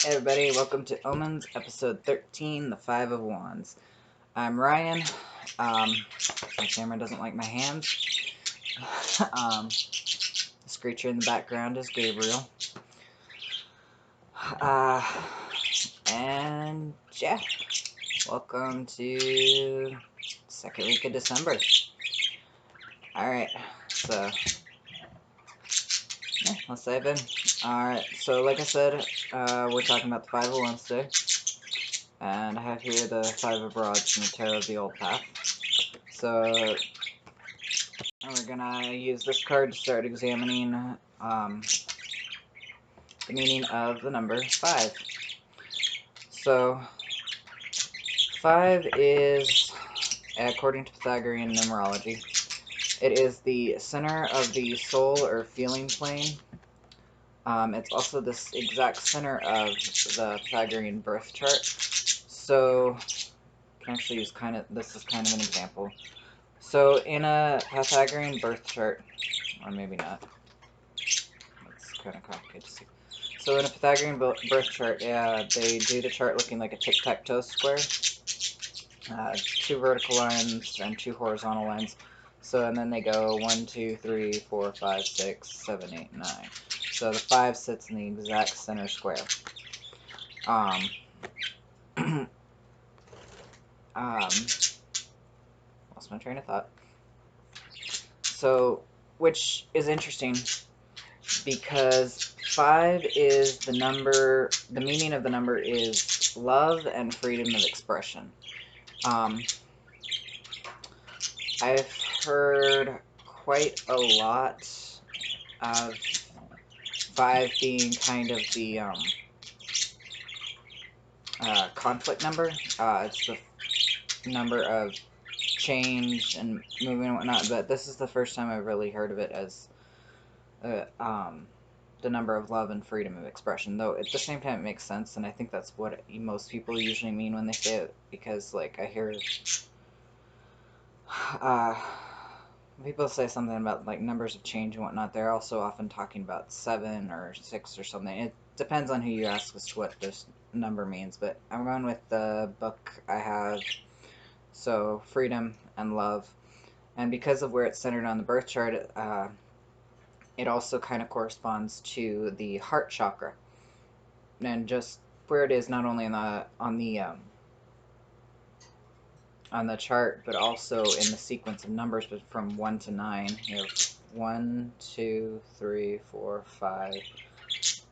Hey everybody, welcome to Omens, Episode 13, the Five of Wands. I'm Ryan. My camera doesn't like my hands. This creature in the background is Gabriel. And yeah, welcome to second week of December. Alright, so yeah, let's dive in. Alright, so like I said, we're talking about the Five of Wands today. And I have here the Five of Rods from the Tarot of the Old Path. So we're gonna use this card to start examining the meaning of the number 5. So 5 is, according to Pythagorean numerology, it is the center of the soul or feeling plane. It's also the exact center of the Pythagorean birth chart. So I can actually use this is kind of an example. So in a Pythagorean birth chart, or maybe not, it's kind of complicated to see. So in a Pythagorean birth chart, they do the chart looking like a tic-tac-toe square. 2 vertical lines and 2 horizontal lines. So, and then they go 1, 2, 3, 4, 5, 6, 7, 8, 9. So the 5 sits in the exact center square. Lost my train of thought. So, which is interesting because 5 is the number, the meaning of the number is love and freedom of expression. I've heard quite a lot of 5 being kind of the conflict number. It's the number of change and movement and whatnot, but this is the first time I've really heard of it as the number of love and freedom of expression, though at the same time it makes sense, and I think that's what most people usually mean when they say it, because like I hear people say something about like numbers of change and whatnot. They're also often talking about 7 or 6 or something. It depends on who you ask as to what this number means, but I'm going with the book I have, so freedom and love. And because of where it's centered on the birth chart, it also kind of corresponds to the heart chakra, and just where it is not only on the chart, but also in the sequence of numbers, but from 1 to 9. You have 1, 2, 3, 4, 5,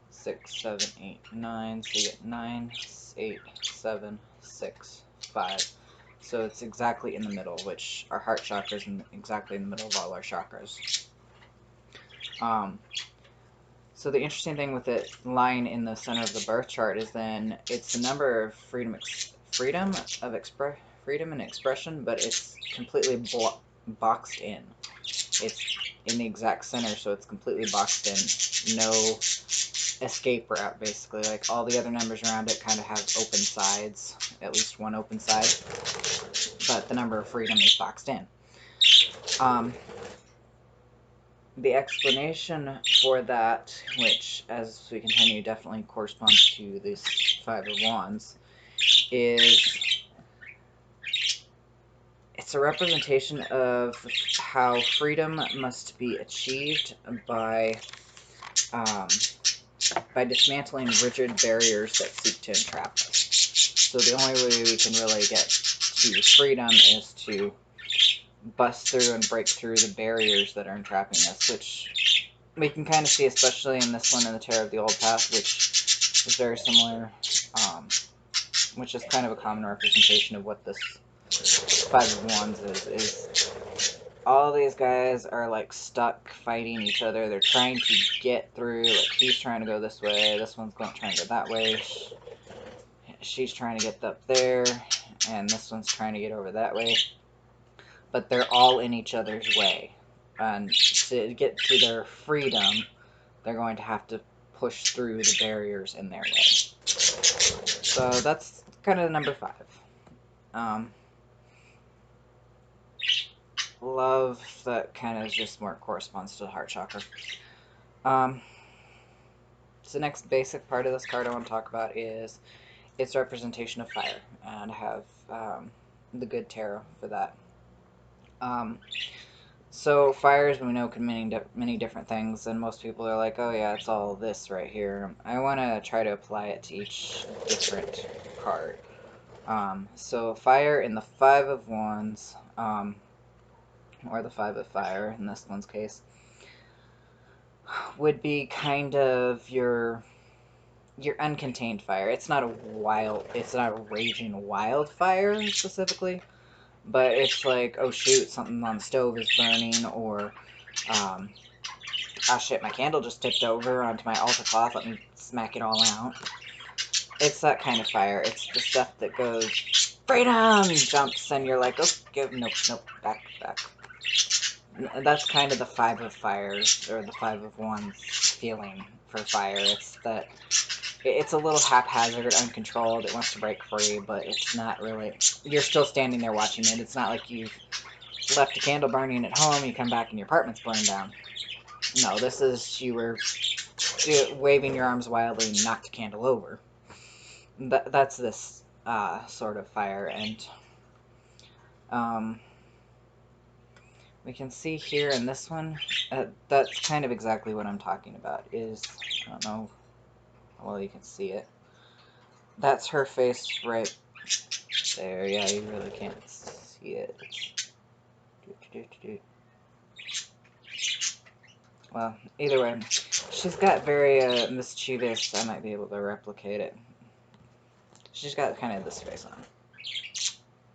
6, 7, 8, 9. So you get 9, 8, 7, 6, 5. So it's exactly in the middle, which our heart chakra is exactly in the middle of all our chakras. So the interesting thing with it lying in the center of the birth chart is then it's the number of freedom and expression, but it's completely boxed in. It's in the exact center, so it's completely boxed in. No escape route, basically. Like all the other numbers around it kind of have open sides, at least one open side, but the number of freedom is boxed in. The explanation for that, which, as we continue, definitely corresponds to this 5 of Wands, is it's a representation of how freedom must be achieved by dismantling rigid barriers that seek to entrap us. So the only way we can really get to freedom is to bust through and break through the barriers that are entrapping us, which we can kind of see, especially in this one in the Tarot of the Old Path, which is very similar, which is kind of a common representation of what this 5 of Wands is all these guys are like stuck fighting each other. They're trying to get through, like he's trying to go this way, this one's trying to go that way, she's trying to get up there, and this one's trying to get over that way. But they're all in each other's way. And to get to their freedom, they're going to have to push through the barriers in their way. So that's kind of the number 5. Love, that kind of just more corresponds to the heart chakra. So the next basic part of this card I want to talk about is its representation of fire, and I have the good tarot for that. So fire, as we know, can mean many different things, and most people are like, oh yeah, it's all this right here. I want to try to apply it to each different card. So fire in the Five of Wands, or the Five of Fire in this one's case, would be kind of your uncontained fire. It's not a raging wildfire specifically, but it's like, oh shoot, something on the stove is burning, or ah shit, my candle just tipped over onto my altar cloth, let me smack it all out. It's that kind of fire. It's the stuff that goes, freedom, jumps, and you're like, oh, nope, back. That's kind of the Five of Fires, or the Five of Wands feeling for fire. It's that it's a little haphazard, uncontrolled, it wants to break free, but it's not really, you're still standing there watching it. It's not like you've left a candle burning at home, you come back and your apartment's burned down. No, this is, you were waving your arms wildly and knocked a candle over. That's this sort of fire, and we can see here in this one, that's kind of exactly what I'm talking about, is, I don't know how well you can see it. That's her face right there. Yeah, you really can't see it. Well, either way, she's got very mischievous, I might be able to replicate it. She's got kind of this face on.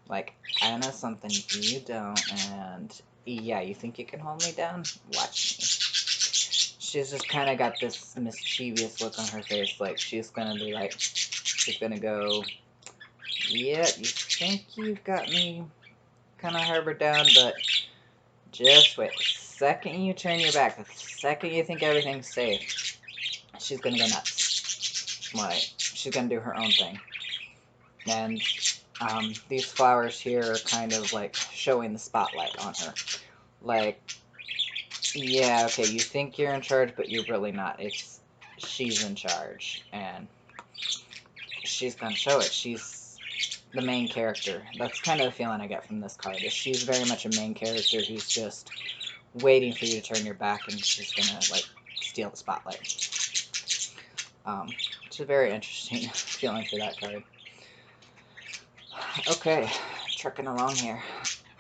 Like, I know something you don't, and yeah, you think you can hold me down? Watch me. She's just kind of got this mischievous look on her face, like she's gonna be like, she's gonna go, yeah, you think you've got me kind of harbored down, but just wait. The second you turn your back, the second you think everything's safe, she's gonna go nuts. Like, she's gonna do her own thing. And these flowers here are kind of like showing the spotlight on her. Like, yeah, okay, you think you're in charge, but you're really not. She's in charge, and she's gonna show it. She's the main character. That's kind of the feeling I get from this card, is she's very much a main character who's just waiting for you to turn your back, and she's gonna, like, steal the spotlight. It's a very interesting feeling for that card. Okay, trucking along here.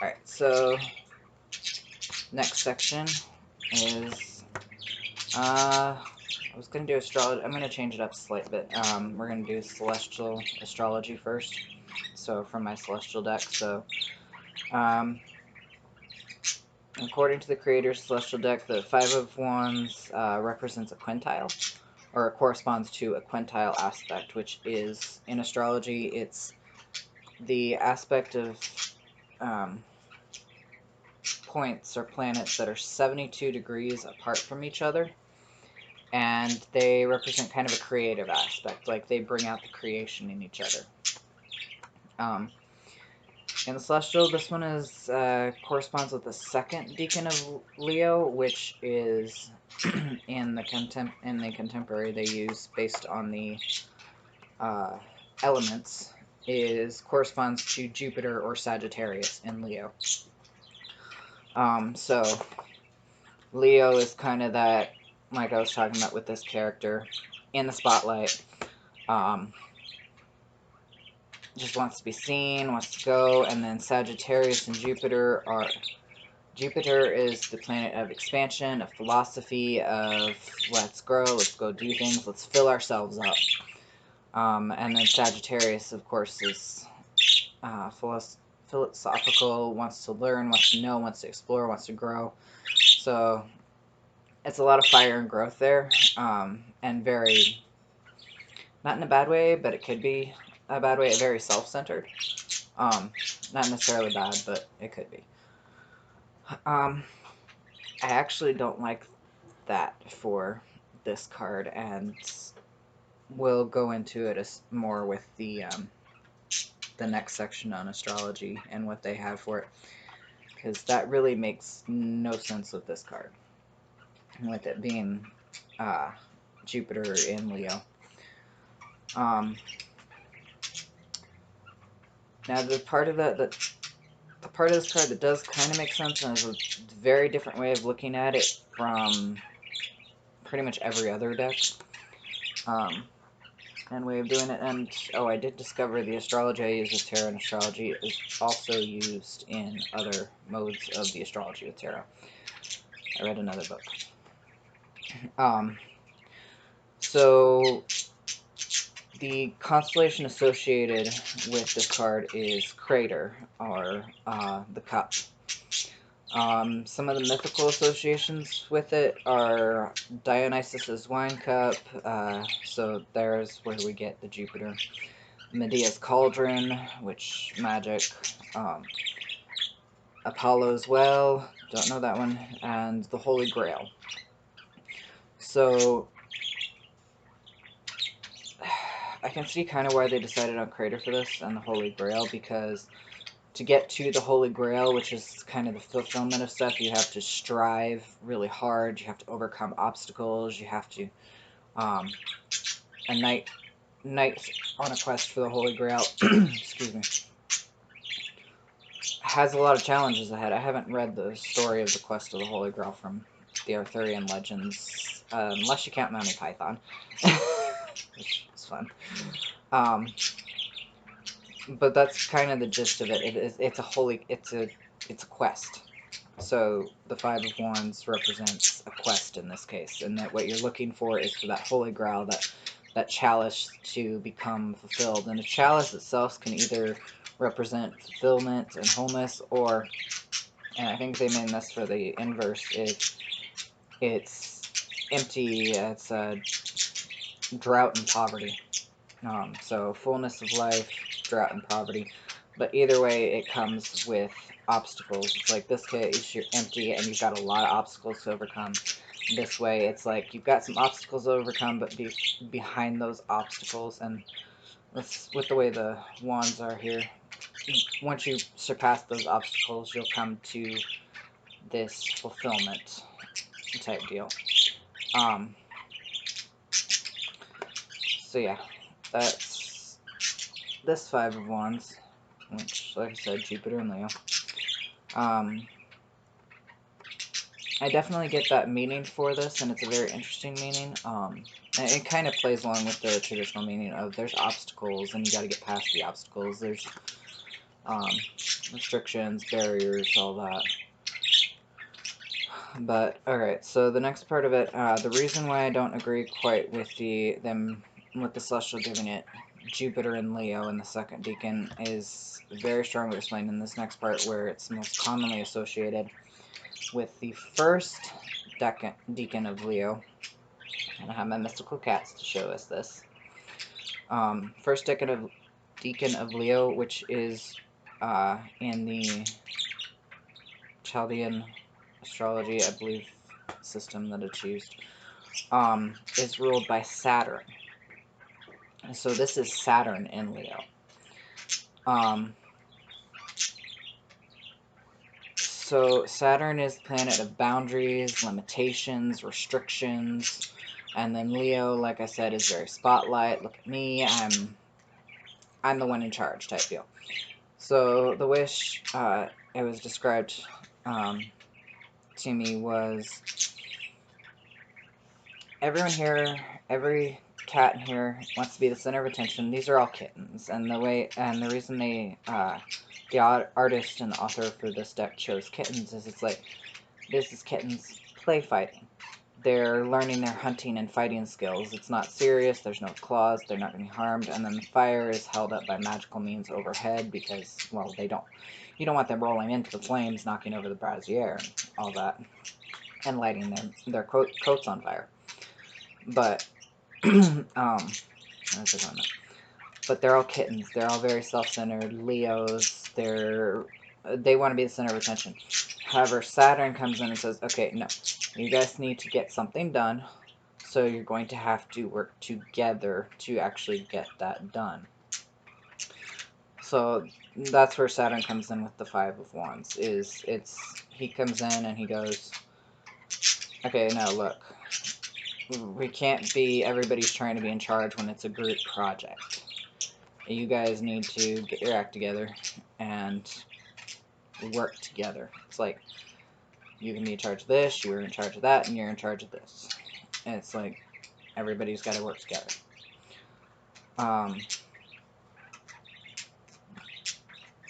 Alright, so next section is, I was going to do astrology. I'm going to change it up a slight bit. We're going to do celestial astrology first, so from my celestial deck. So according to the creator's celestial deck, the Five of Wands represents a quintile, or corresponds to a quintile aspect, which is, in astrology, it's the aspect of points or planets that are 72 degrees apart from each other, and they represent kind of a creative aspect, like they bring out the creation in each other. In the celestial, this one is corresponds with the second decan of Leo, which is in the contemporary they use based on the elements, corresponds to Jupiter or Sagittarius in Leo. So Leo is kind of that, like I was talking about with this character, in the spotlight. Just wants to be seen, wants to go, and then Sagittarius and Jupiter are... Jupiter is the planet of expansion, of philosophy, of let's grow, let's go do things, let's fill ourselves up. And then Sagittarius, of course, is philosophical, wants to learn, wants to know, wants to explore, wants to grow. So it's a lot of fire and growth there, and very, not in a bad way, but it could be a bad way, very self-centered. Not necessarily bad, but it could be. I actually don't like that for this card, and we'll go into it more with the next section on astrology and what they have for it, because that really makes no sense with this card, with it being Jupiter in Leo. Now the part of the part of this card that does kind of make sense and is a very different way of looking at it from pretty much every other deck, and way of doing it. And oh, I did discover the astrology I use with tarot and astrology is also used in other modes of the astrology with tarot. I read another book. So the constellation associated with this card is Crater, or the Cup. Some of the mythical associations with it are Dionysus's wine cup, so there's where we get the Jupiter. Medea's cauldron, which magic. Apollo's well, don't know that one, and the Holy Grail. So I can see kind of why they decided on Crater for this and the Holy Grail, because to get to the Holy Grail, which is kind of the fulfillment of stuff, you have to strive really hard, you have to overcome obstacles, you have to, a knight on a quest for the Holy Grail, excuse me, has a lot of challenges ahead. I haven't read the story of the quest of the Holy Grail from the Arthurian legends, unless you count Monty Python, which is fun. But that's kind of the gist of it. It's a quest. So the Five of Wands represents a quest in this case, and that what you're looking for is for that Holy Grail, that chalice to become fulfilled. And the chalice itself can either represent fulfillment and wholeness, or, and I think they mean this for the inverse, if it's empty, it's a drought and poverty. So fullness of life, drought and poverty. But either way, it comes with obstacles. It's like this case, you're empty and you've got a lot of obstacles to overcome. This way, it's like you've got some obstacles to overcome, but behind those obstacles, and with the way the wands are here, once you surpass those obstacles, you'll come to this fulfillment type deal. So yeah, that's this Five of Wands, which, like I said, Jupiter and Leo. I definitely get that meaning for this, and it's a very interesting meaning. It kind of plays along with the traditional meaning of there's obstacles, and you got to get past the obstacles. There's restrictions, barriers, all that. But alright, so the next part of it, the reason why I don't agree quite with the Celestial giving it Jupiter and Leo in the second deacon is very strongly explained in this next part, where it's most commonly associated with the first deacon of Leo. And I have my mystical cats to show us this. First deacon of Leo, which is in the Chaldean astrology, I believe, system that it's used, is ruled by Saturn. So this is Saturn in Leo. So Saturn is the planet of boundaries, limitations, restrictions, and then Leo, like I said, is very spotlight. Look at me, I'm the one in charge type deal. So the wish it was described to me was everyone here, every cat in here wants to be the center of attention. These are all kittens, and the reason they the artist and the author for this deck chose kittens is it's like, this is kittens play fighting. They're learning their hunting and fighting skills. It's not serious, there's no claws, they're not going to be harmed, and then the fire is held up by magical means overhead because, well, you don't want them rolling into the flames, knocking over the brazier and all that, and lighting their coats on fire. But, but they're all kittens. They're all very self-centered. Leos, they want to be the center of attention. However, Saturn comes in and says, okay, no, you guys need to get something done, so you're going to have to work together to actually get that done. So that's where Saturn comes in with the Five of Wands. He comes in and he goes, okay, now look, we can't be everybody's trying to be in charge when it's a group project. You guys need to get your act together and work together. It's like, you can be in charge of this, you're in charge of that, and you're in charge of this. And it's like, everybody's got to work together.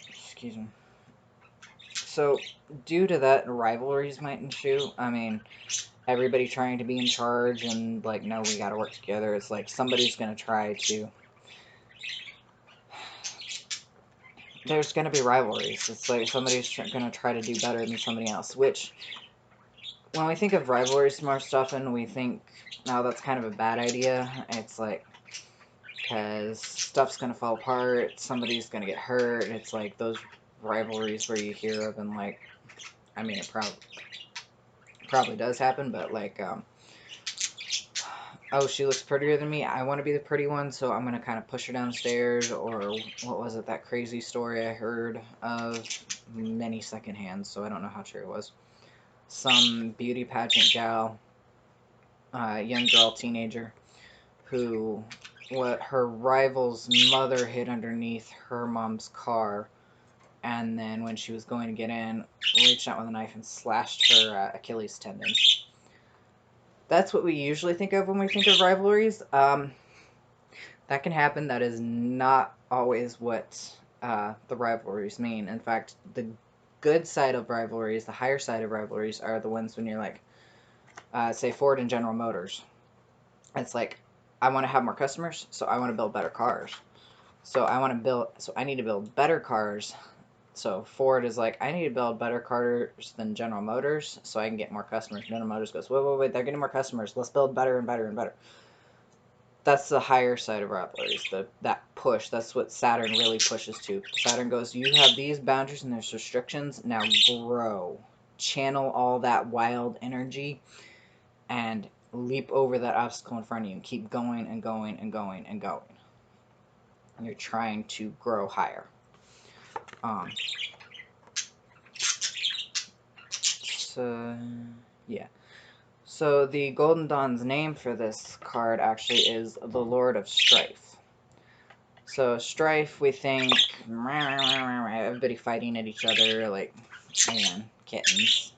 Excuse me. So, due to that, rivalries might ensue. I mean, everybody trying to be in charge and, like, no, we gotta work together. It's like, somebody's gonna try to... There's gonna be rivalries. It's like, somebody's gonna try to do better than somebody else, which... When we think of rivalries most often, we think, no, that's kind of a bad idea. It's like, because stuff's gonna fall apart, somebody's gonna get hurt. It's like those rivalries where you hear of, and like, I mean, it probably does happen, but like, oh, she looks prettier than me, I want to be the pretty one, so I'm gonna kind of push her downstairs. Or what was it, that crazy story I heard of, many secondhand, so I don't know how true it was. Some beauty pageant gal, young girl, teenager, who, what her rival's mother hid underneath her mom's car, and then when she was going to get in, reached out with a knife and slashed her Achilles tendon. That's what we usually think of when we think of rivalries. That can happen. That is not always what the rivalries mean. In fact, the good side of rivalries, the higher side of rivalries, are the ones when you're like, say Ford and General Motors. It's like, I want to have more customers, so I want to build better cars. So I need to build better cars. So Ford is like, I need to build better cars than General Motors so I can get more customers. General Motors goes, wait, they're getting more customers. Let's build better and better and better. That's the higher side of rivalries, that push. That's what Saturn really pushes to. Saturn goes, you have these boundaries and there's restrictions, now grow. Channel all that wild energy and leap over that obstacle in front of you and keep going and going and going and going. And you're trying to grow higher. So, yeah. So the Golden Dawn's name for this card actually is the Lord of Strife. So Strife, we think everybody fighting at each other, like, man, kittens.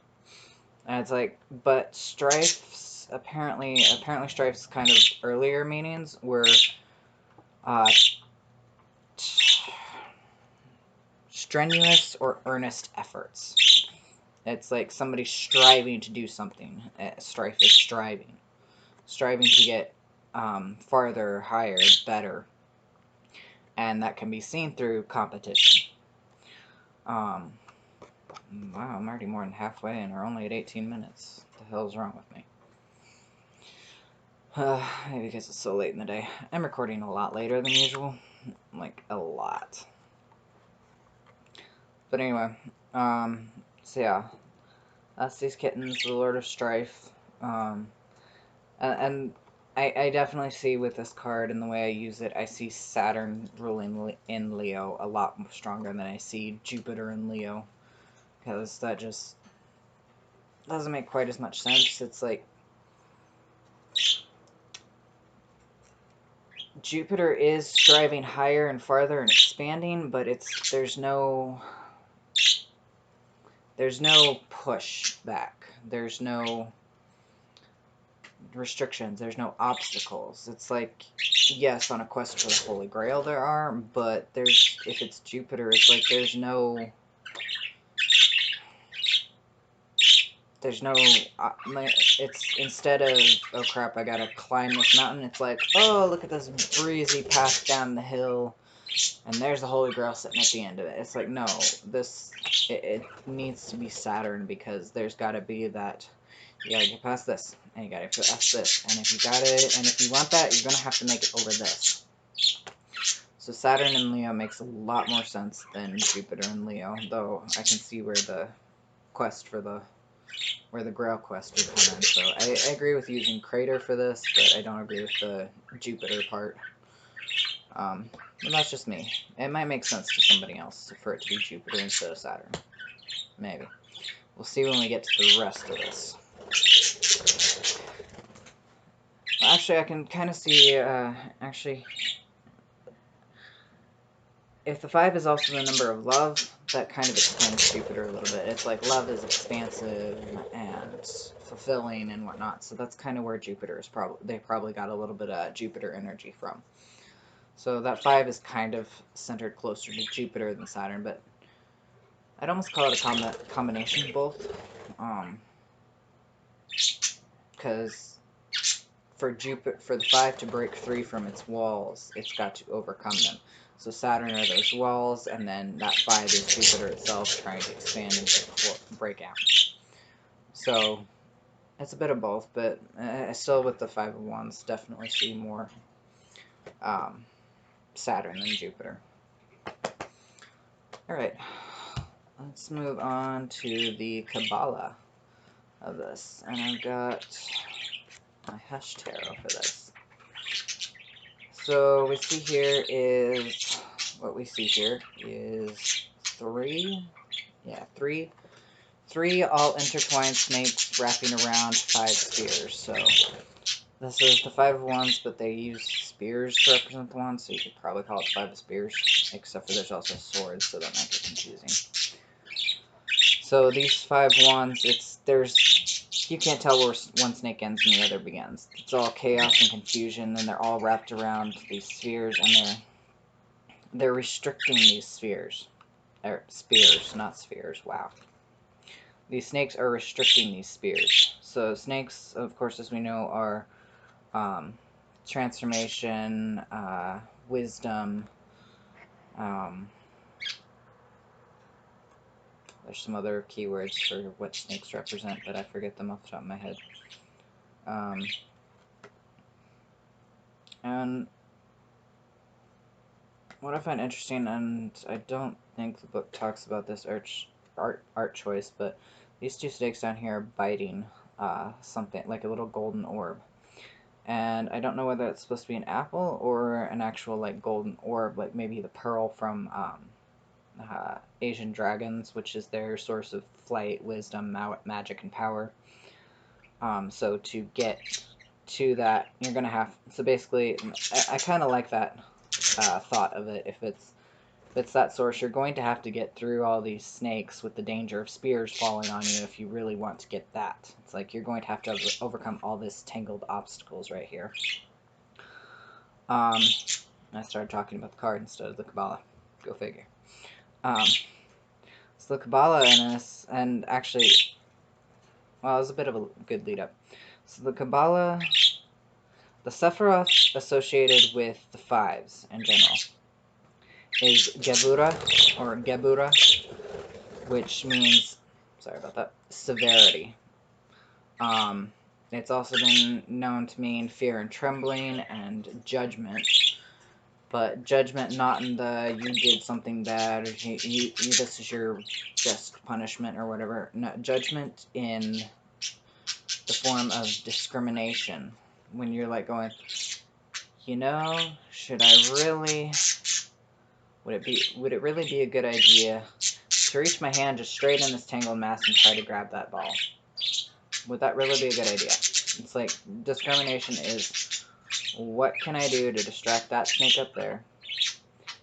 And it's like, but Strife's apparently Strife's kind of earlier meanings were strenuous or earnest efforts. It's like somebody striving to do something. Strife is striving to get farther, higher, better, and that can be seen through competition. Wow, I'm already more than halfway, and we're only at 18 minutes. What the hell is wrong with me? Maybe because it's so late in the day. I'm recording a lot later than usual, like a lot. But anyway, so yeah, that's these kittens, the Lord of Strife, and I definitely see with this card and the way I use it, I see Saturn ruling in Leo a lot stronger than I see Jupiter in Leo, because that just doesn't make quite as much sense. It's like Jupiter is striving higher and farther and expanding, but there's no pushback. There's no restrictions. There's no obstacles. It's like, yes, on a quest for the Holy Grail there are, but if it's Jupiter, it's like there's no it's instead of, oh crap, I gotta climb this mountain, it's like, oh, look at this breezy path down the hill, and there's the Holy Grail sitting at the end of it. It's like, no, it needs to be Saturn, because there's gotta be that, you gotta get past this, and you gotta get past this, and if you want that, you're gonna have to make it over this. So Saturn in Leo makes a lot more sense than Jupiter in Leo, though I can see where the Grail quest would come in. So I agree with using Crater for this, but I don't agree with the Jupiter part. But that's just me. It might make sense to somebody else for it to be Jupiter instead of Saturn. Maybe. We'll see when we get to the rest of this. actually, I can kind of see, actually, if the 5 is also the number of love, that kind of explains Jupiter a little bit. It's like love is expansive and fulfilling and whatnot, so that's kind of where Jupiter is they probably got a little bit of Jupiter energy from. So that 5 is kind of centered closer to Jupiter than Saturn, but I'd almost call it a combination of both. Because for the 5 to break free from its walls, it's got to overcome them. So Saturn are those walls, and then that 5 is Jupiter itself trying to expand and break out. So it's a bit of both, but still with the 5 of Wands, definitely see more Saturn than Jupiter. Alright, let's move on to the Kabbalah of this. And I've got my Hesh Tarot for this. So we see here is, what we see here is three all intertwined snakes wrapping around 5 spears. So this is the 5 of Wands, but they use spears to represent the wands, so you could probably call it 5 of spears, except for there's also swords, so that might get confusing. So these 5 wands, you can't tell where one snake ends and the other begins. It's all chaos and confusion, and they're all wrapped around these spheres, and they're restricting these spheres. Or spears, not spheres, wow. These snakes are restricting these spears. So snakes, of course, as we know, are transformation, wisdom, there's some other keywords for what snakes represent, but I forget them off the top of my head. And what I find interesting, and I don't think the book talks about this art choice, but these 2 snakes down here are biting something, like a little golden orb. And I don't know whether it's supposed to be an apple or an actual, like, golden orb, like maybe the pearl from Asian dragons, which is their source of flight, wisdom, magic, and power. So to get to that, you're gonna have, so basically, I kind of like that thought of it. If it's that source, you're going to have to get through all these snakes with the danger of spears falling on you if you really want to get that. It's like you're going to have to overcome all this tangled obstacles right here. I started talking about the card instead of the Kabbalah. Go figure. So the Kabbalah in this, and actually, well, it was a bit of a good lead up. So the Kabbalah, the Sephiroth associated with the 5s in general is Gebura, or Gebura, which means, sorry about that, severity. It's also been known to mean fear and trembling and judgment, but judgment not in the you did something bad or this is your just punishment or whatever. No, judgment in the form of discrimination, when you're like going, should I really, would it really be a good idea to reach my hand just straight in this tangled mass and try to grab that ball? Would that really be a good idea? It's like, discrimination is, what can I do to distract that snake up there,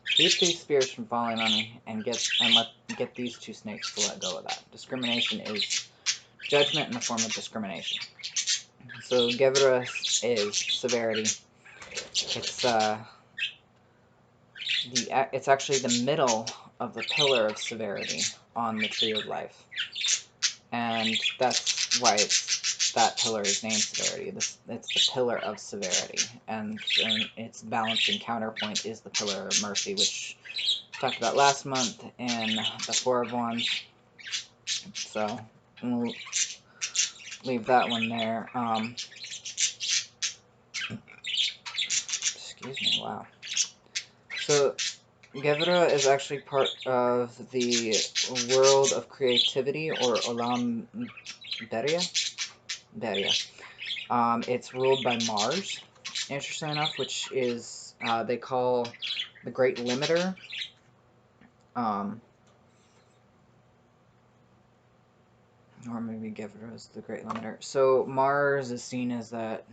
keep these spears from falling on me, and get these 2 snakes to let go of that. Discrimination is judgment in the form of discrimination. So Gebura is severity. It's actually the middle of the pillar of severity on the tree of life, and that's why that pillar is named severity. It's the pillar of severity, and its balancing counterpoint is the pillar of mercy, which we talked about last month in the 4 of Wands. So we'll leave that one there. Excuse me, wow. So Gebura is actually part of the world of creativity, or Olam Beria. It's ruled by Mars, interestingly enough, which is, they call the Great Limiter. Or maybe Gebura is the Great Limiter. So Mars is seen as that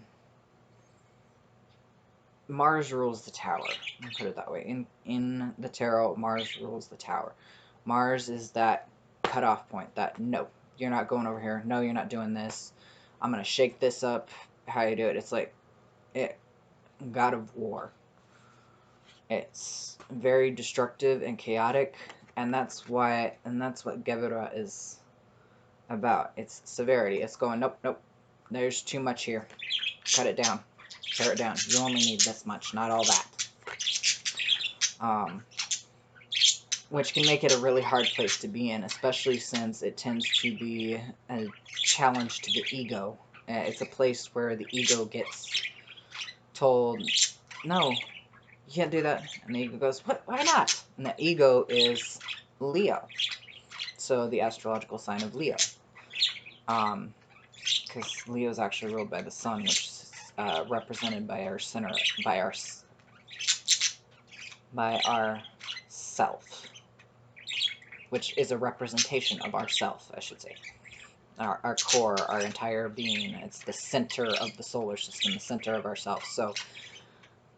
Mars rules the tower. I'll put it that way. In the tarot, Mars rules the tower. Mars is that cutoff point. That no, you're not going over here. No, you're not doing this. I'm gonna shake this up. How you do it? It's like God of War. It's very destructive and chaotic, and that's what Gevura is about. It's severity. It's going, nope, nope. There's too much here. Cut it down. Tear it down. You only need this much, not all that. Which can make it a really hard place to be in, especially since it tends to be a challenge to the ego. It's a place where the ego gets told, no, you can't do that. And the ego goes, what? Why not? And the ego is Leo. So the astrological sign of Leo. Because Leo is actually ruled by the sun, which is represented by our center, by our self, which is a representation of ourself, I should say. Our core, our entire being. It's the center of the solar system, the center of ourself. So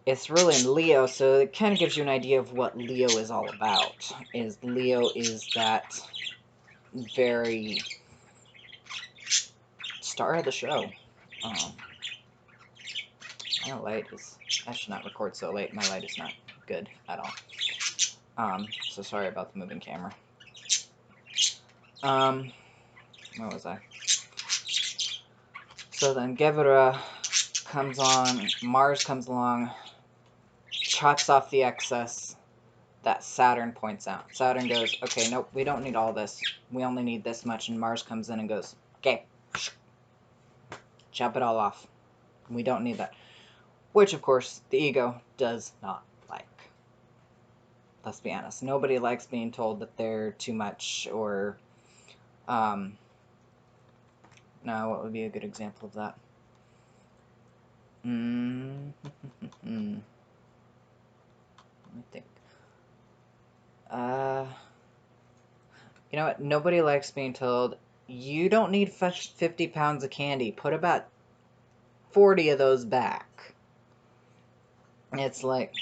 it's really in Leo, so it kind of gives you an idea of what Leo is all about. Leo is that very star of the show. My light is... I should not record so late. My light is not good at all. So sorry about the moving camera. Where was I? So then Gevura comes on, Mars comes along, chops off the excess that Saturn points out. Saturn goes, okay, nope, we don't need all this. We only need this much. And Mars comes in and goes, okay, chop it all off. We don't need that. Which, of course, the ego does not like. Let's be honest. Nobody likes being told that they're too much or... now, what would be a good example of that? Let me think. You know what? Nobody likes being told, you don't need 50 pounds of candy. Put about 40 of those back. It's like,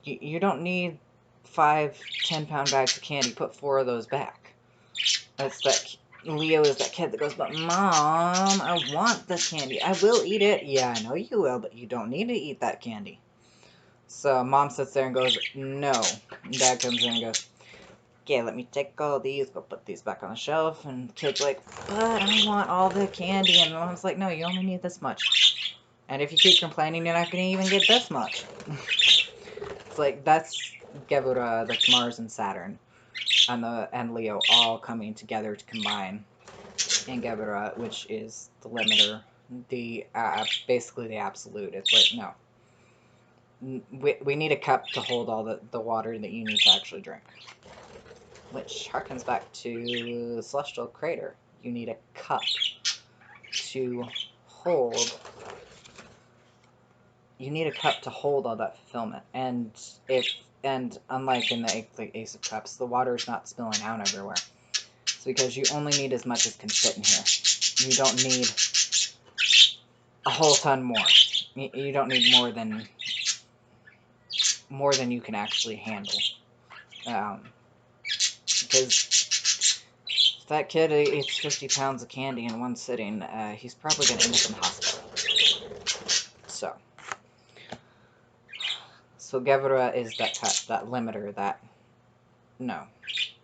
you don't need 5 10-pound bags of candy. Put 4 of those back. That's that... Leo is that kid that goes, but Mom, I want the candy. I will eat it. Yeah, I know you will, but you don't need to eat that candy. So Mom sits there and goes, no. And Dad comes in and goes, okay, let me take all these, go put these back on the shelf. And the kid's like, but I want all the candy. And Mom's like, no, you only need this much. And if you keep complaining, you're not going to even get this much. It's like, that's Gevura, that's Mars and Saturn. And Leo all coming together to combine in Gevura, which is the limiter, basically the absolute. It's like, no. We need a cup to hold all the water that you need to actually drink. Which harkens back to the Celestial Crater. You need a cup to hold... You need a cup to hold all that fulfillment. And unlike in the Ace of Cups, the water is not spilling out everywhere. It's because you only need as much as can fit in here. You don't need a whole ton more. You don't need more than you can actually handle. Because if that kid eats 50 pounds of candy in one sitting, he's probably going to end up in the hospital. So Gevura is that cut, that limiter, that, no,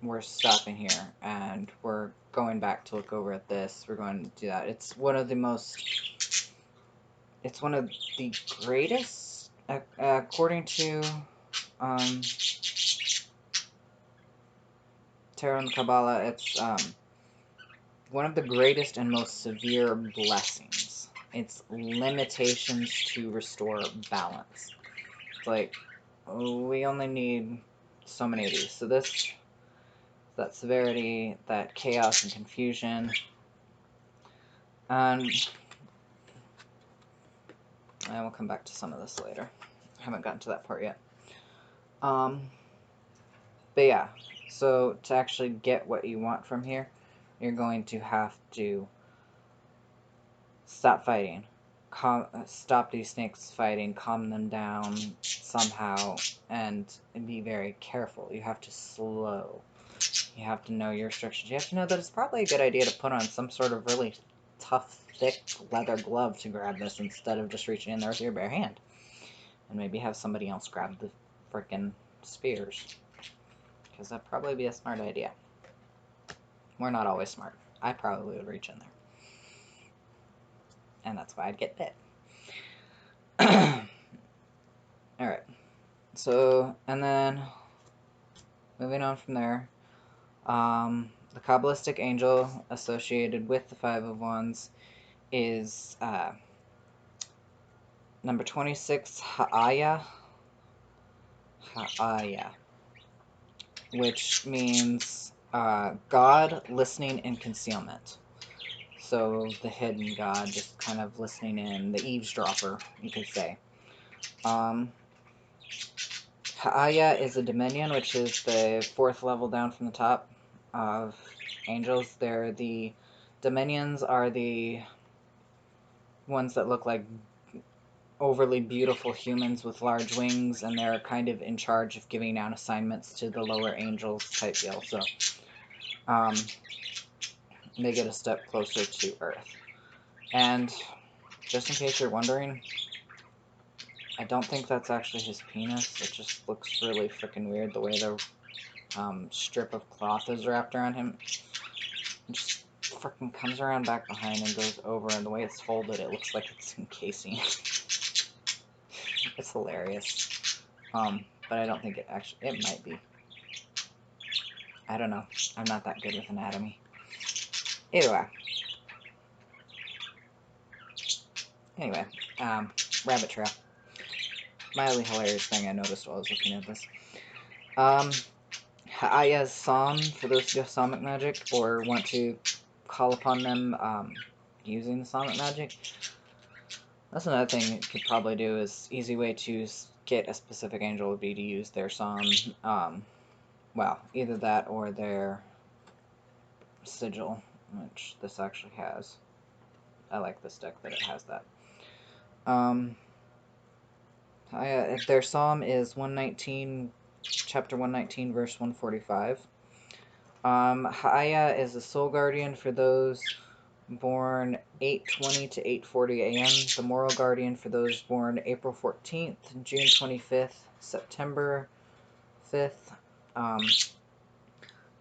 we're stopping here, and we're going back to look over at this, we're going to do that. It's one of the greatest, according to, Tarot and Kabbalah, it's, one of the greatest and most severe blessings. It's limitations to restore balance. It's like, we only need so many of these. So this, that severity, that chaos and confusion. And we'll come back to some of this later. I haven't gotten to that part yet. But yeah, so to actually get what you want from here, you're going to have to stop fighting. stop these snakes fighting, calm them down somehow, and be very careful. You have to slow. You have to know your instructions. You have to know that it's probably a good idea to put on some sort of really tough, thick leather glove to grab this instead of just reaching in there with your bare hand. And maybe have somebody else grab the frickin' spears. Because that'd probably be a smart idea. We're not always smart. I probably would reach in there. And that's why I'd get bit. Alright. So, and then, moving on from there, the Kabbalistic angel associated with the Five of Wands is number 26, Ha'aya, which means God listening in concealment. So the hidden God, just kind of listening in, the eavesdropper, you could say. Ha'aya is a dominion, which is the 4th level down from the top of angels. The dominions are the ones that look like overly beautiful humans with large wings, and they're kind of in charge of giving out assignments to the lower angels type deal. So they get a step closer to Earth. And just in case you're wondering, I don't think that's actually his penis. It just looks really freaking weird the way the strip of cloth is wrapped around him. It just freaking comes around back behind and goes over, and the way it's folded, it looks like it's encasing. It's hilarious. But I don't think it actually... It might be. I don't know. I'm not that good with anatomy. Anyway, rabbit trail. Mildly hilarious thing I noticed while I was looking at this. Ha'aya's psalm, for those who do psalmic magic, or want to call upon them using the psalmic magic. That's another thing you could probably do, is easy way to get a specific angel would be to use their psalm. Well, either that or their sigil, which this actually has. I like this deck that it has that. Their psalm is 119, chapter 119, verse 145. Ha'aya is a soul guardian for those born 8:20 to 8:40 a.m. The moral guardian for those born April 14th, June 25th, September 5th,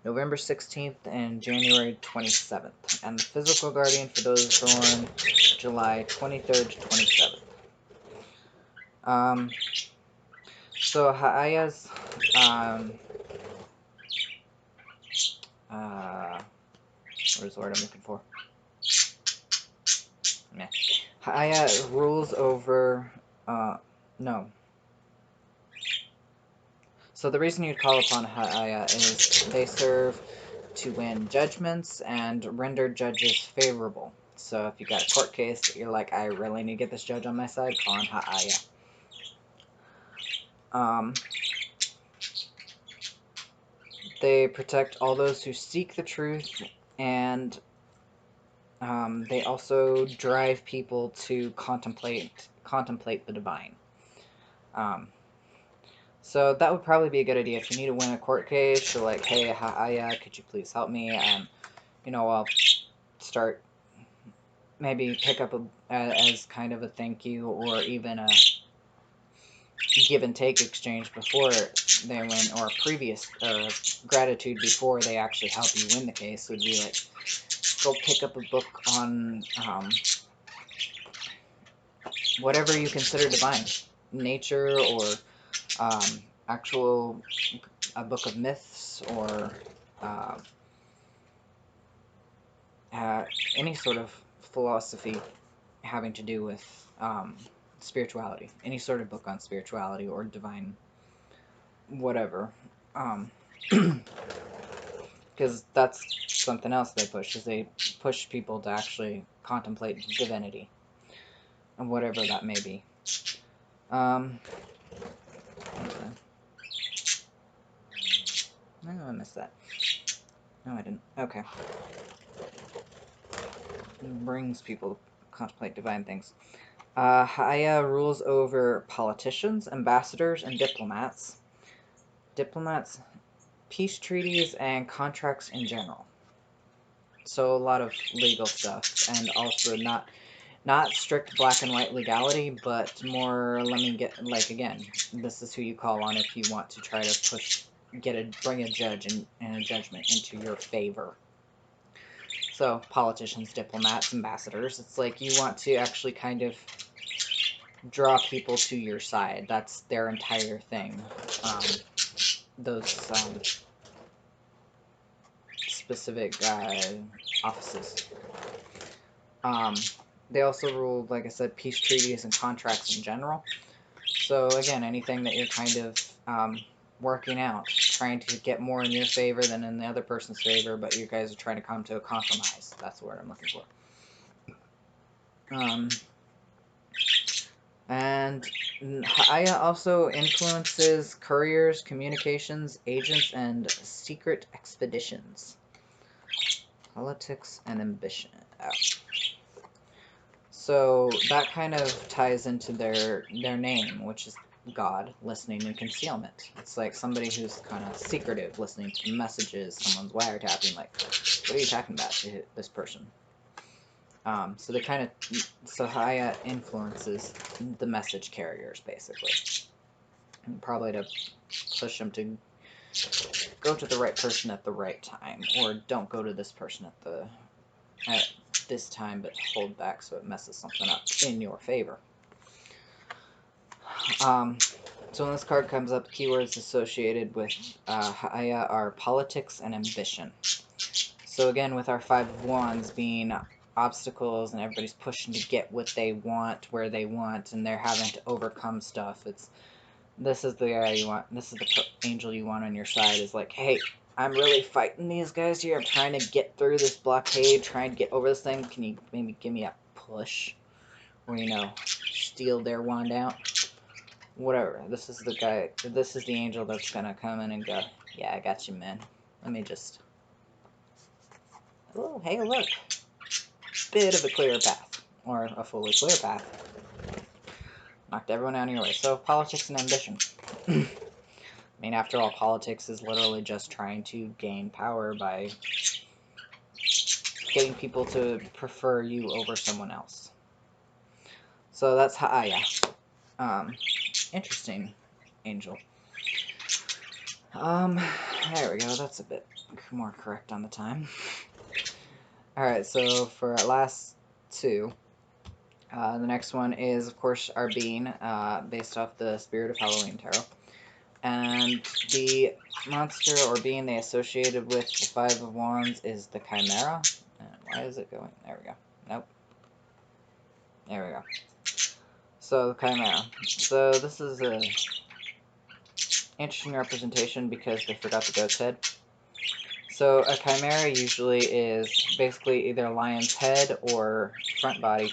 November 16th, and January 27th. And the physical guardian for those born July 23rd to 27th. So Ha'aya's, what is the word I'm looking for? Meh. Ha'aya rules over, no. So the reason you'd call upon Ha'aya is they serve to win judgments and render judges favorable. So if you got a court case that you're like, I really need to get this judge on my side, call on Ha'aya. They protect all those who seek the truth, and they also drive people to contemplate the divine. So that would probably be a good idea if you need to win a court case. You're like, hey, Ha'aya, could you please help me? And I'll start, maybe pick up as kind of a thank you, or even a give and take exchange before they win, or previous gratitude before they actually help you win the case, would be like, go pick up a book on whatever you consider divine, nature, or actual a book of myths, or any sort of philosophy having to do with spirituality, any sort of book on spirituality or divine whatever, because that's something else they push, is they push people to actually contemplate divinity, and whatever that may be. No, I missed that. No, I didn't. Okay. It brings people to contemplate divine things. Haya rules over politicians, ambassadors, and diplomats. Diplomats, peace treaties, and contracts in general. So a lot of legal stuff, and also not strict black and white legality, but more, let me get, like, again, this is who you call on if you want to try to bring a judge and a judgment into your favor. So, politicians, diplomats, ambassadors, it's like you want to actually kind of draw people to your side. That's their entire thing. Those specific offices. They also rule, like I said, peace treaties and contracts in general. So again, anything that you're kind of working out, trying to get more in your favor than in the other person's favor, but you guys are trying to come to a compromise. That's the word I'm looking for. And Haya also influences couriers, communications, agents, and secret expeditions. Politics and ambition. Oh. So that kind of ties into their name, which is God, listening, and concealment. It's like somebody who's kind of secretive, listening to messages, someone's wiretapping, like, what are you talking about to this person? So they kind of, so Haya influences the message carriers, basically. And probably to push them to go to the right person at the right time, or don't go to this person at this time, but hold back so it messes something up in your favor. So when this card comes up, keywords associated with Haya are politics and ambition. So again, with our Five of Wands being obstacles and everybody's pushing to get what they want, where they want, and they're having to overcome stuff, this is the guy you want, this is the angel you want on your side, is like, hey, I'm really fighting these guys here, I'm trying to get through this blockade, trying to get over this thing, can you maybe give me a push? Or, steal their wand out? Whatever, this is the guy, this is the angel that's gonna come in and go, yeah, I got you, man. Let me just... Oh, hey, look. Bit of a clearer path. Or a fully clear path. Knocked everyone out of your way. So, politics and ambition. I mean, after all, politics is literally just trying to gain power by getting people to prefer you over someone else. So that's Haya. Interesting angel. There we go. That's a bit more correct on the time. Alright, so for our last two, the next one is, of course, our being, based off the Spirit of Halloween Tarot. And the monster or being they associated with the Five of Wands is the Chimera. And why is it going? There we go. Nope. There we go. So, the Chimera. So, this is a interesting representation because they forgot the goat's head. So, a Chimera usually is basically either a lion's head or front body.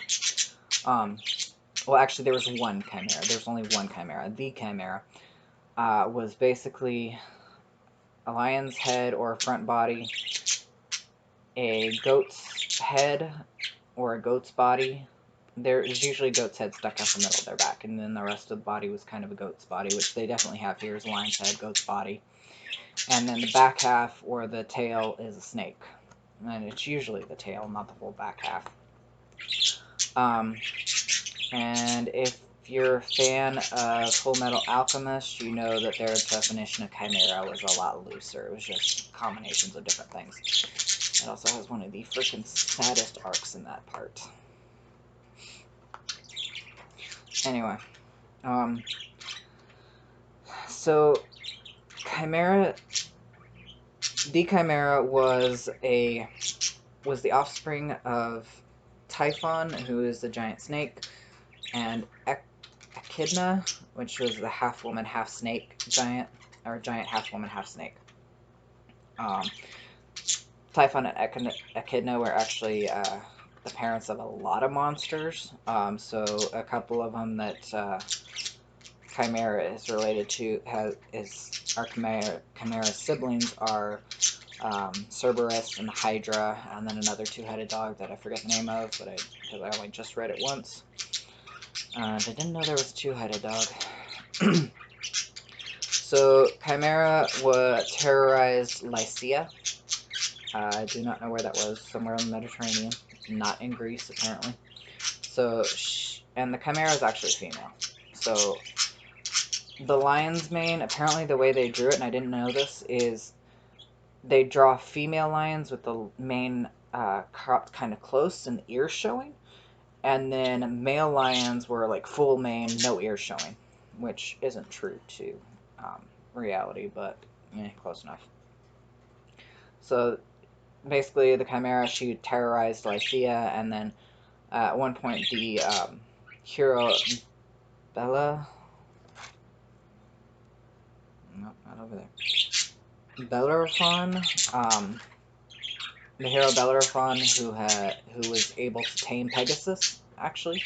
Well, actually, there was one Chimera. There's only one Chimera. The Chimera was basically a lion's head or front body, a goat's head or a goat's body. There is usually a goat's head stuck out the middle of their back, and then the rest of the body was kind of a goat's body, which they definitely have here is a lion's head, goat's body. And then the back half or the tail is a snake. And it's usually the tail, not the whole back half. And if you're a fan of Full Metal Alchemist, you know that their definition of Chimera was a lot looser. It was just combinations of different things. It also has one of the freaking saddest arcs in that part. Anyway, so Chimera, the Chimera was the offspring of Typhon, who is the giant snake, and Echidna, which was the half-woman, half-snake giant, or giant half-woman, half-snake. Typhon and Echidna were actually the parents of a lot of monsters. So a couple of them that Chimera is related to our Chimera siblings are Cerberus and the Hydra, and then another two-headed dog that I forget the name of, because I only just read it once. I didn't know there was a two-headed dog. So, Chimera terrorized Lycia. I do not know where that was. Somewhere in the Mediterranean. Not in Greece, apparently. So, and the Chimera is actually female. So, the lion's mane, apparently the way they drew it, and I didn't know this, is they draw female lions with the mane cropped kind of close and the ears showing. And then male lions were like full mane, no ears showing. Which isn't true to reality, but close enough. So, basically, the Chimera, she terrorized Lycia, and then at one point the hero Bella... Nope, not over there. Bellerophon, the hero Bellerophon, who was able to tame Pegasus, actually,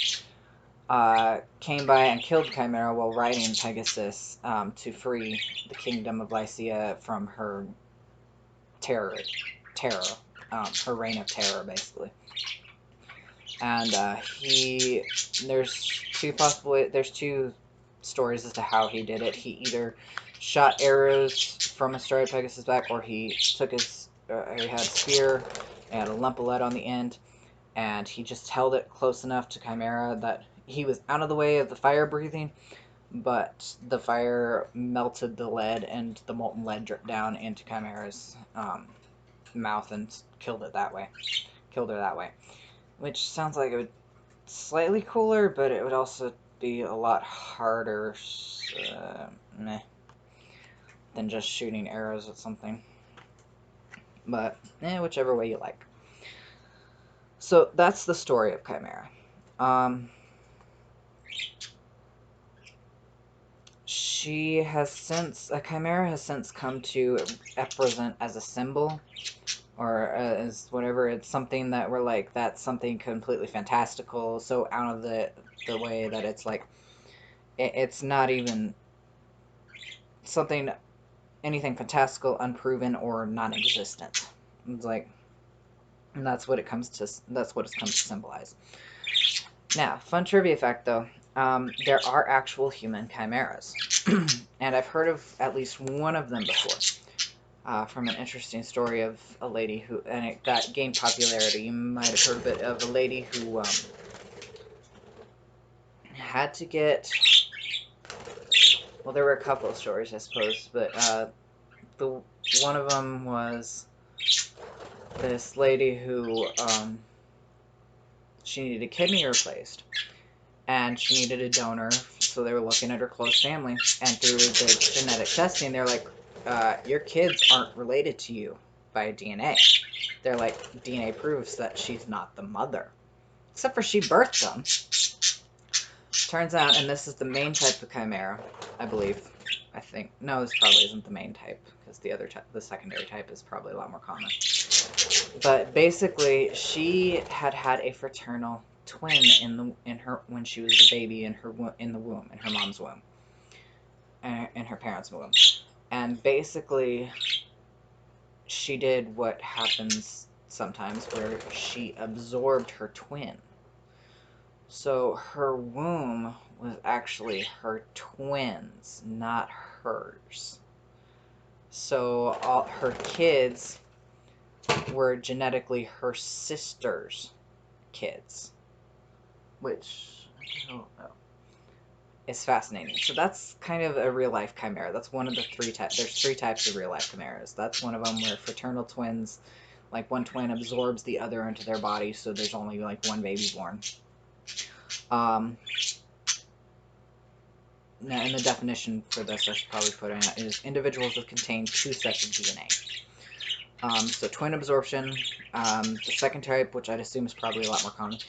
came by and killed Chimera while riding Pegasus to free the kingdom of Lycia from her terror, her reign of terror, basically. And there's two stories as to how he did it. He either shot arrows from a striped Pegasus back, or he took he had a spear and had a lump of lead on the end, and he just held it close enough to Chimera that he was out of the way of the fire breathing, but the fire melted the lead, and the molten lead dripped down into Chimera's mouth and killed her that way. Which sounds like it would slightly cooler, but it would also be a lot harder than just shooting arrows at something. But, whichever way you like. So, that's the story of Chimera. Chimera has since come to represent as a symbol, or as whatever. It's something that we're like, that's something completely fantastical, so out of the way that it's like, it's not even anything fantastical, unproven, or non-existent. It's like, and that's what it's come to symbolize. Now, fun trivia fact though, there are actual human chimeras, and I've heard of at least one of them before, from an interesting story of a lady who, and it gained popularity. You might have heard of it, of a lady who had to get, well, there were a couple of stories, I suppose, but one of them was this lady who she needed a kidney replaced, and she needed a donor, so they were looking at her close family, and through the genetic testing, they're like, your kids aren't related to you by DNA. They're like, DNA proves that she's not the mother. Except for she birthed them. Turns out, and this is the main type of chimera, I believe. I think. No, this probably isn't the main type, because the secondary type is probably a lot more common. But basically, she had a fraternal twin when she was a baby in the womb, in her mom's womb, in her parents' womb, and basically, she did what happens sometimes, where she absorbed her twin. So her womb was actually her twin's, not hers. So all her kids were genetically her sister's kids, which I don't know. It's fascinating. So that's kind of a real-life chimera. That's one of the three types. There's three types of real-life chimeras. That's one of them, where fraternal twins, like one twin absorbs the other into their body, so there's only like one baby born. And the definition for this, I should probably put in, is individuals that contain two sets of DNA. So twin absorption. The second type, which I'd assume is probably a lot more common,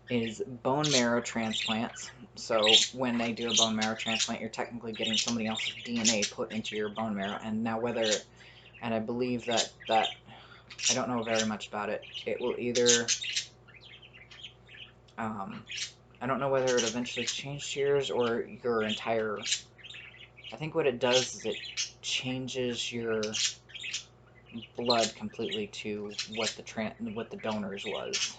is bone marrow transplants. So when they do a bone marrow transplant, you're technically getting somebody else's DNA put into your bone marrow. And now and I believe that I don't know very much about it. It will either, I don't know whether it eventually changes yours or your entire, I think what it does is it changes your blood completely to what the donor's was,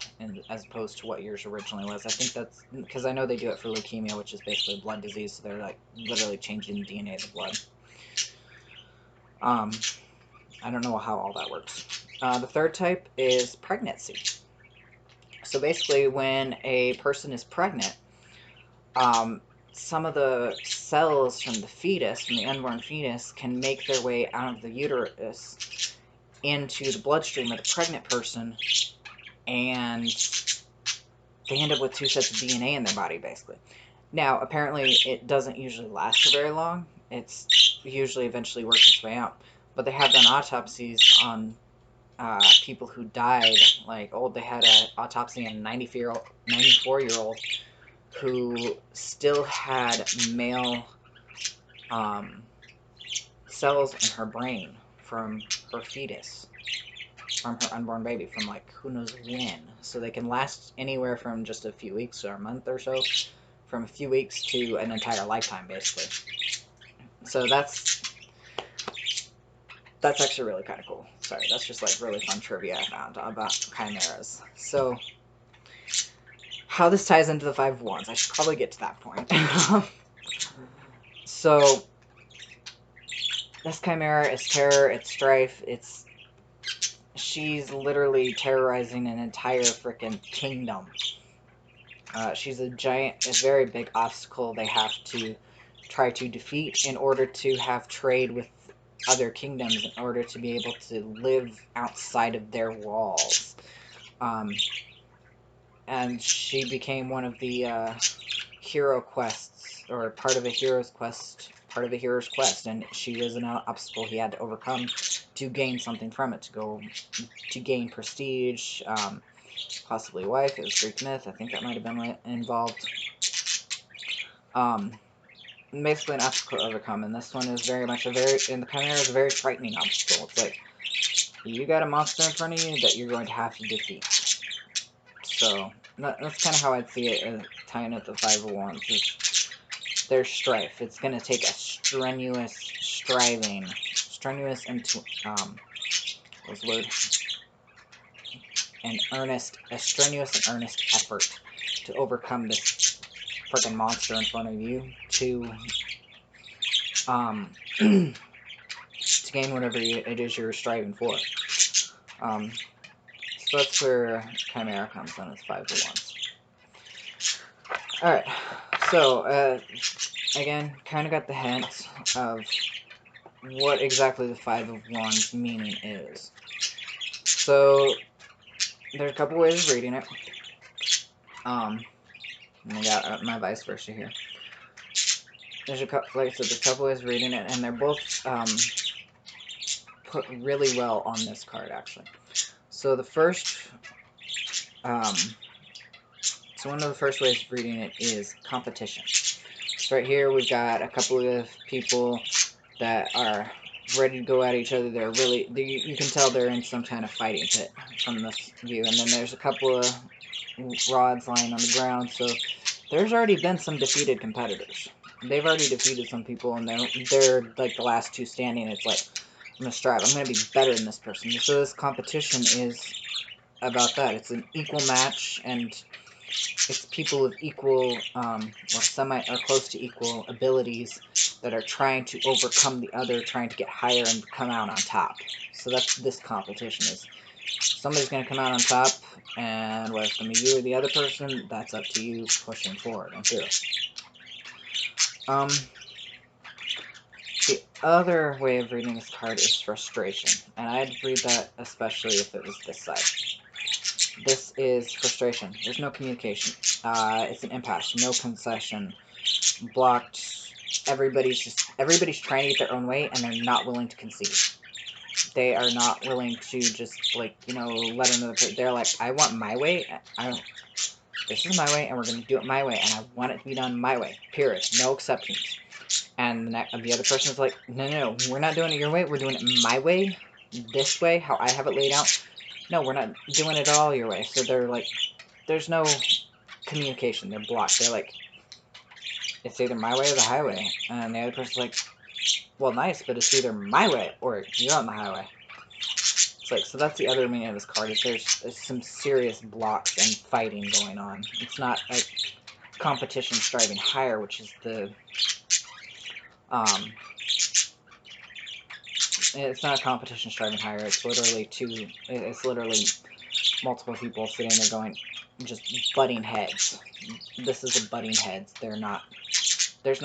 as opposed to what yours originally was. I think that's because I know they do it for leukemia, which is basically a blood disease, so they're like literally changing the DNA of the blood. I don't know how all that works. The third type is pregnancy. So basically, when a person is pregnant, some of the cells from the fetus, from the unborn fetus, can make their way out of the uterus into the bloodstream of the pregnant person, and they end up with 2 sets of DNA in their body, basically. Now, apparently, it doesn't usually last for very long. It's usually eventually works its way out. But they have done autopsies on people who died. Like, they had an autopsy on a 94-year-old who still had male cells in her brain from her fetus, from her unborn baby, from like who knows when. So they can last anywhere from just a few weeks or a month or so, from a few weeks to an entire lifetime, basically. So that's actually really kind of cool. Sorry, that's just like really fun trivia I found about chimeras. So how this ties into the 5 of Wands, I should probably get to that point. So this chimera is terror, it's strife, she's literally terrorizing an entire freaking kingdom. She's a very big obstacle they have to try to defeat in order to have trade with other kingdoms, in order to be able to live outside of their walls. And she became one of the hero quests, or part of a hero's quest, and she was an obstacle he had to overcome to gain something from it, to gain prestige, possibly wife. It was Greek myth. I think that might have been involved. Basically an obstacle to overcome, and this one is very much and the chimera is a very frightening obstacle. It's like, you got a monster in front of you that you're going to have to defeat. So, that's kind of how I'd see it, tying up the 5 of Wands, is there's strife. It's going to take a strenuous a strenuous and earnest effort to overcome this freaking monster in front of you, to gain whatever it is you're striving for. So that's where chimera comes in, as 5 of Wands. Alright, so, again, kind of got the hint of what exactly the 5 of Wands meaning is. So, there's a couple ways of reading it. And I got my vice versa here. There's a couple ways of reading it, and they're both put really well on this card, actually. So the first, so one of the first ways of reading it is competition. So right here we've got a couple of people that are ready to go at each other. You can tell they're in some kind of fighting pit from this view. And then there's a couple of rods lying on the ground. So there's already been some defeated competitors. They've already defeated some people, and they're like the last 2 standing. It's like, I'm going to strive. I'm going to be better than this person. So this competition is about that. It's an equal match, and it's people with equal, or close to equal abilities that are trying to overcome the other, trying to get higher and come out on top. So that's this competition is. Somebody's going to come out on top, and whether it's going to be you or the other person, that's up to you pushing forward and through. The other way of reading this card is frustration, and I'd read that especially if it was this side. This is frustration. There's no communication. It's an impasse. No concession. Blocked. Everybody's trying to get their own way, and they're not willing to concede. They are not willing to just, like, let another person. They're like, I want my way. This is my way, and we're going to do it my way, and I want it to be done my way. Period. No exceptions. And the other person's like, no, we're not doing it your way. We're doing it my way. This way, how I have it laid out. No, we're not doing it all your way. So they're like, there's no communication. They're blocked. They're like, it's either my way or the highway. And the other person's like, well, nice, but it's either my way or you're on the highway. It's like, so that's the other meaning of this card, is there's some serious blocks and fighting going on. It's not a competition striving higher, which is the, it's not a competition striving higher, it's literally multiple people sitting there going, just butting heads. This is a butting heads. There's no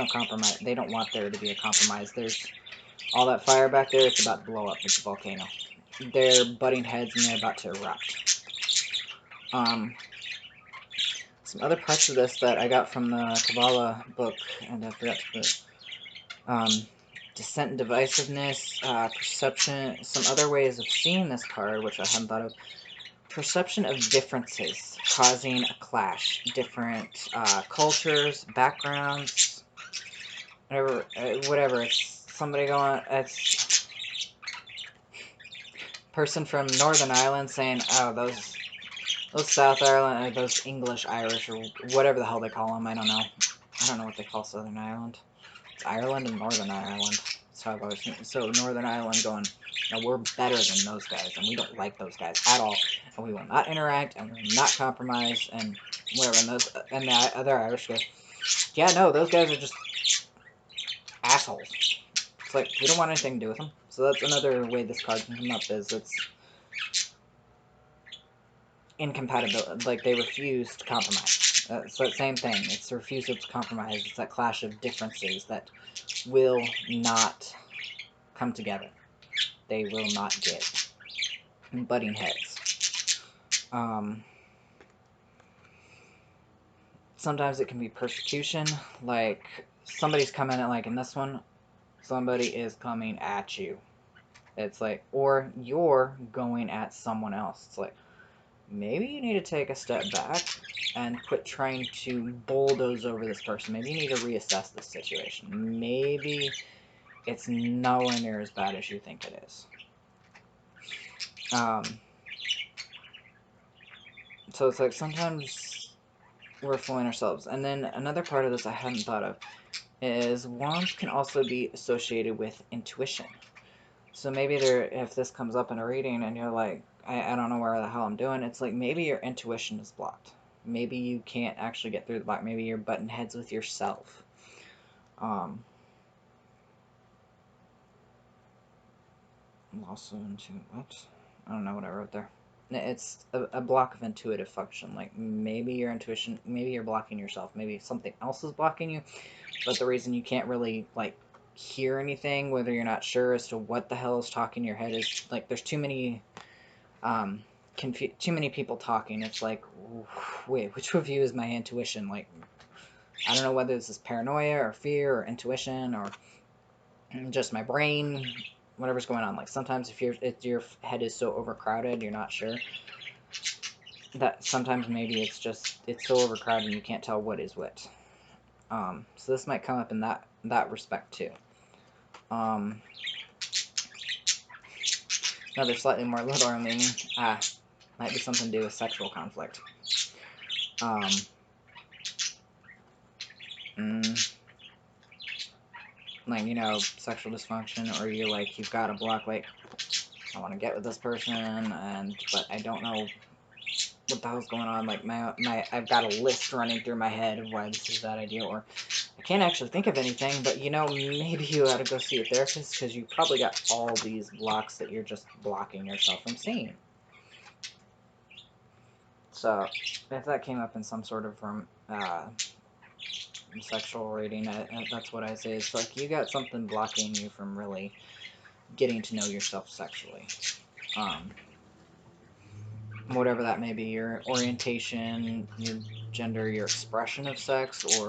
compromise. They don't want there to be a compromise. There's all that fire back there, it's about to blow up. It's a volcano. They're butting heads and they're about to erupt. Some other parts of this that I got from the Kabbalah book, and I forgot to put, Dissent and Divisiveness, Perception, some other ways of seeing this card, which I hadn't thought of. Perception of differences causing a clash. Different cultures, backgrounds, whatever. It's somebody going, it's person from Northern Ireland saying, oh, those South Ireland, those English Irish, or whatever the hell they call them, I don't know. I don't know what they call Southern Ireland. It's Ireland and Northern Ireland. That's how I've always seen. So Northern Ireland going, no, we're better than those guys, and we don't like those guys at all, and we will not interact, and we will not compromise, and whatever. And the other Irish goes, yeah, no, those guys are just assholes. It's like, we don't want anything to do with them. So that's another way this card can come up, is it's incompatibility. Like, they refuse to compromise. It's that same thing. It's the refusal to compromise. It's that clash of differences that will not come together. They will not get butting heads. Sometimes it can be persecution. Like, somebody's coming at, like in this one, somebody is coming at you. It's like, or you're going at someone else. It's like, maybe you need to take a step back and quit trying to bulldoze over this person. Maybe you need to reassess this situation. Maybe it's nowhere near as bad as you think it is. So it's like, sometimes we're fooling ourselves. And then another part of this I hadn't thought of is wands can also be associated with intuition. So maybe if this comes up in a reading and you're like, I don't know where the hell I'm doing, it's like, maybe your intuition is blocked. Maybe you can't actually get through the block. Maybe you're butting heads with yourself. Also into, what? I don't know what I wrote there. It's a block of intuitive function. Like, maybe your intuition, maybe you're blocking yourself. Maybe something else is blocking you. But the reason you can't really, like, hear anything, whether you're not sure as to what the hell is talking in your head, is like, there's too many too many people talking. It's like, wait, which of you is my intuition? Like, I don't know whether this is paranoia or fear or intuition or just my brain, whatever's going on. Like, sometimes if your head is so overcrowded, you're not sure. That sometimes maybe it's so overcrowded and you can't tell what is what. So this might come up in that respect too. Another slightly more literal meaning, might be something to do with sexual conflict. Like, you know, sexual dysfunction, or you're like, you've got a block, like, I want to get with this person, but I don't know what the hell's going on. Like, I've got a list running through my head of why this is a bad idea, or I can't actually think of anything, but, you know, maybe you ought to go see a therapist, because you probably got all these blocks that you're just blocking yourself from seeing. So, if that came up in some sort of sexual reading, that's what I say. It's like, you got something blocking you from really getting to know yourself sexually. Whatever that may be, your orientation, your gender, your expression of sex, or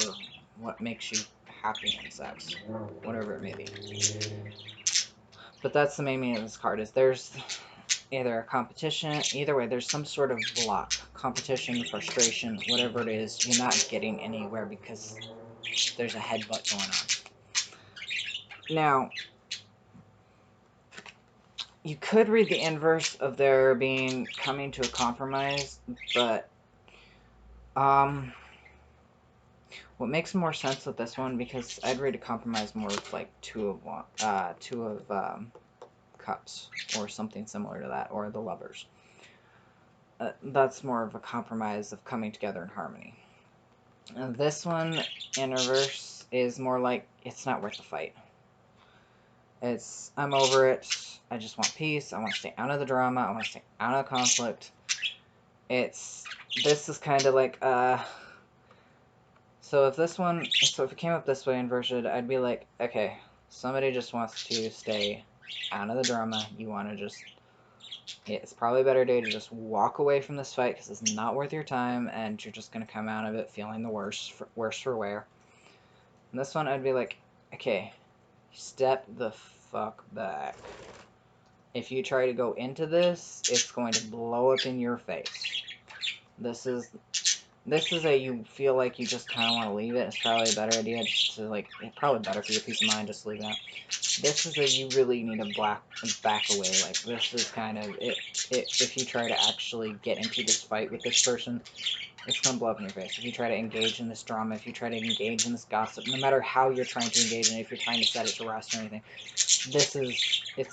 what makes you happy in sex, whatever it may be. But that's the main meaning of this card, is there's either a competition, either way, there's some sort of block, competition, frustration, whatever it is, you're not getting anywhere because there's a headbutt going on. Now, you could read the inverse of there being coming to a compromise, but what makes more sense with this one, because I'd read a compromise more with like two of Cups or something similar to that, or the Lovers. That's more of a compromise of coming together in harmony. This one in reverse is more like, it's not worth the fight. It's, I'm over it. I just want peace. I want to stay out of the drama. I want to stay out of conflict. This is kind of like, so if it came up this way inverted, I'd be like, okay, somebody just wants to stay out of the drama. You want to just, it's probably a better day to just walk away from this fight because it's not worth your time, and you're just going to come out of it feeling the worse for wear. And this one, I'd be like, okay, step the fuck back. If you try to go into this, it's going to blow up in your face. This is a, you feel like you just kind of want to leave it. It's probably a better idea just to, like, it's probably better for your peace of mind just to leave it out. This is a, you really need to back away. Like, this is kind of, if you try to actually get into this fight with this person, it's going to blow up in your face. If you try to engage in this drama, if you try to engage in this gossip, no matter how you're trying to engage in it, if you're trying to set it to rest or anything, it's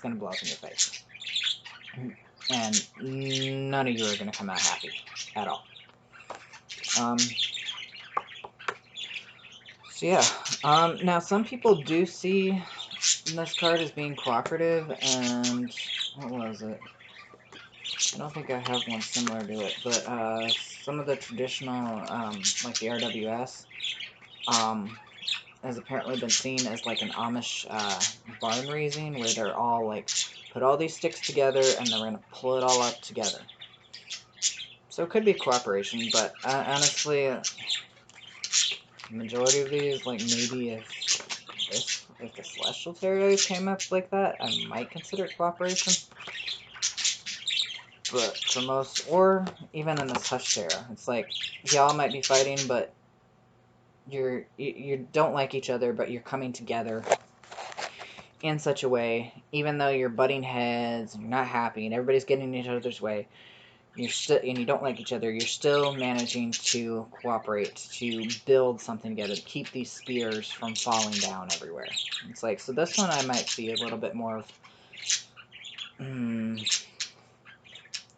going to blow up in your face. And none of you are going to come out happy at all. So yeah, now some people do see this card as being cooperative, and what was it? I don't think I have one similar to it, but some of the traditional, like the RWS, has apparently been seen as like an Amish barn raising, where they're all like, put all these sticks together and they're going to pull it all up together. So it could be cooperation, but honestly, the majority of these, like maybe if the Celestial Tarot came up like that, I might consider it cooperation. But for most, or even in this Hush Tarot, it's like, y'all might be fighting, but you don't like each other, but you're coming together in such a way, even though you're butting heads and you're not happy and everybody's getting in each other's way, and you don't like each other, you're still managing to cooperate, to build something together, to keep these spears from falling down everywhere. It's like, so this one I might see a little bit more of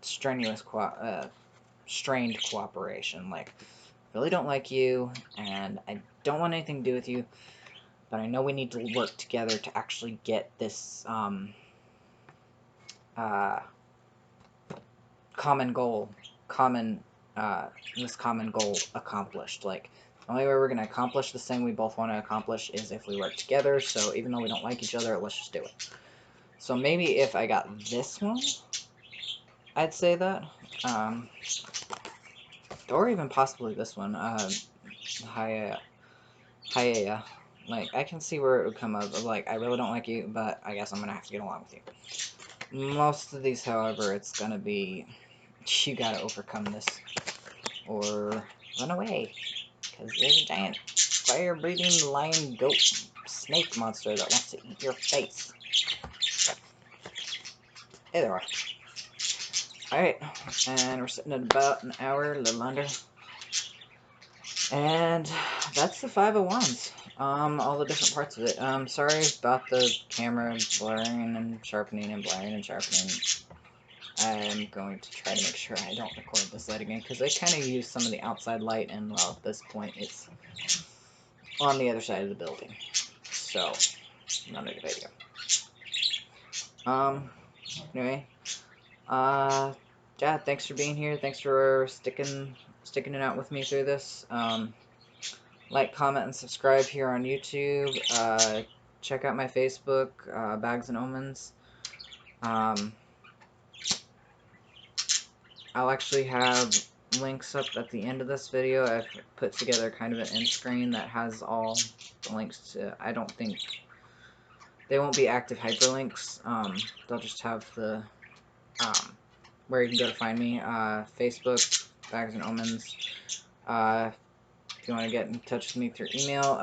strenuous, strained cooperation. Like, I really don't like you, and I don't want anything to do with you, but I know we need to work together to actually get this, common goal accomplished. Like, the only way we're going to accomplish this thing we both want to accomplish is if we work together, so even though we don't like each other, let's just do it. So maybe if I got this one, I'd say that, or even possibly this one, Hiya. Like, I can see where it would come up of, like, I really don't like you, but I guess I'm going to have to get along with you. Most of these, however, it's going to be, you gotta overcome this, or run away, because there's a giant fire-breathing lion goat snake monster that wants to eat your face. Either way. Alright, and we're sitting at about an hour, a little under. And that's the Five of Wands. All the different parts of it. Sorry about the camera blurring and sharpening and blurring and sharpening. I'm going to try to make sure I don't record this light again, because I kind of use some of the outside light, and, well, at this point, it's on the other side of the building. So, not a good idea. Anyway, yeah, thanks for being here. Thanks for sticking it out with me through this. Like, comment, and subscribe here on YouTube. Check out my Facebook, Bags and Omens. I'll actually have links up at the end of this video. I've put together kind of an end screen that has all the links to, I don't think, they won't be active hyperlinks. They'll just have the, where you can go to find me. Facebook, Bags and Omens. If you want to get in touch with me through email,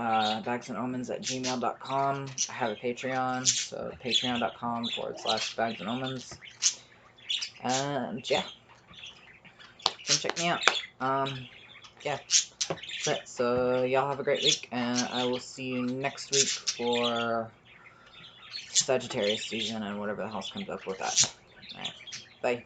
bagsandomens@gmail.com. I have a Patreon, so patreon.com/bagsandomens. And yeah, come check me out. Yeah, that's it. So y'all have a great week, and I will see you next week for Sagittarius season and whatever the hell comes up with that. Alright, bye.